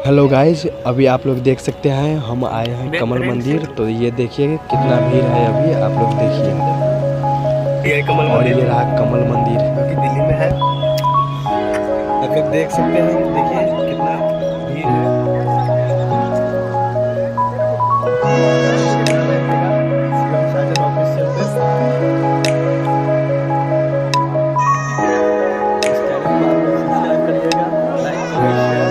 Hello guys, अभी आप लोग देख सकते हैं हम आए हैं कमल मंदिर। तो ये देखिए कितना भीड़ है, अभी आप लोग देखिए। ये कमल और मंदिर ये रहा कमल मंदिर जो कि दिल्ली में है। आप लोग देख सकते हैं, देखिए कितना भीड़ है। इस चैनल को आप लोग सब्सक्राइब करिएगा, लाइक कमेंट शेयर।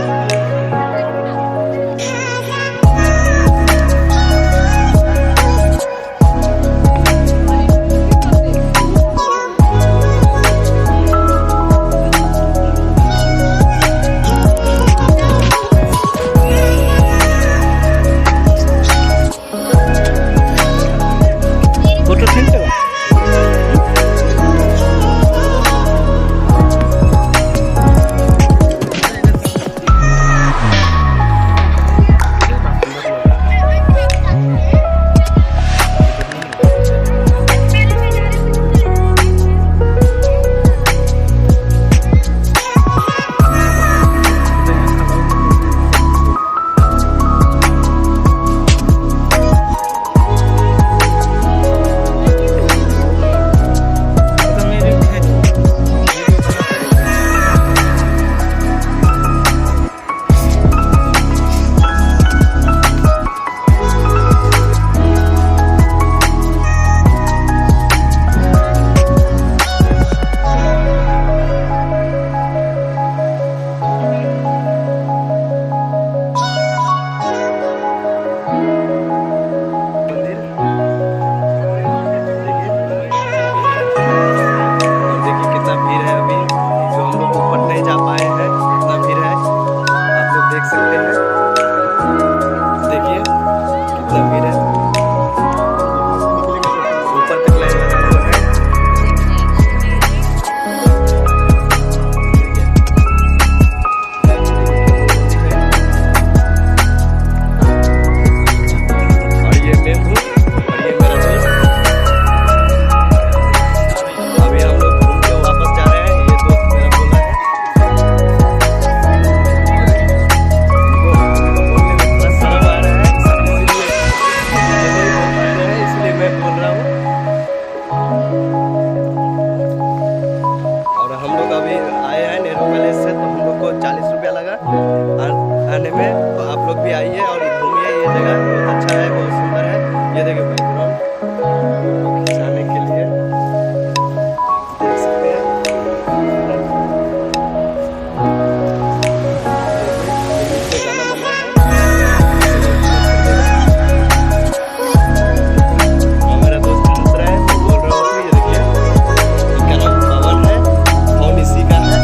आने में, तो आप लोग भी आइए और घूमिए। ये जगह बहुत अच्छा है, बहुत सुंदर है। ये देखिए बैकग्राउंड खिंचाने के लिए देख सकते हैं। नीचे गाना बना है। मेरा दोस्त हंस रहा है, मैं बोल रहा हूँ। ये देखिए इनका नाम पवन है, फोन इसी का है।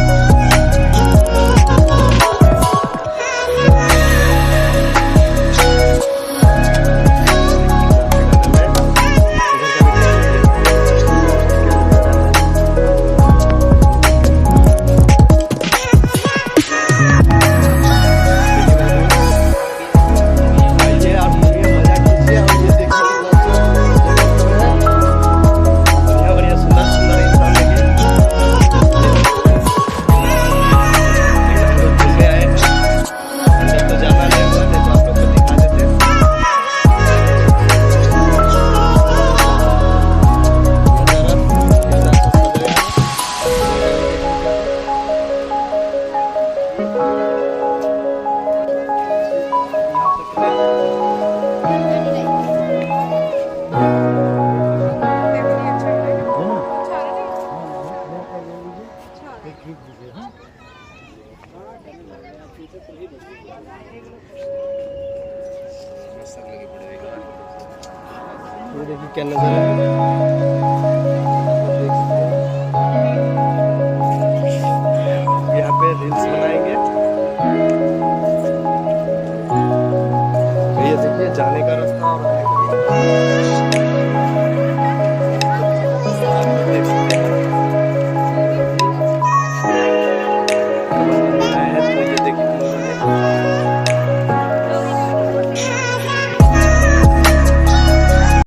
ये देखिए क्या नज़ारा है।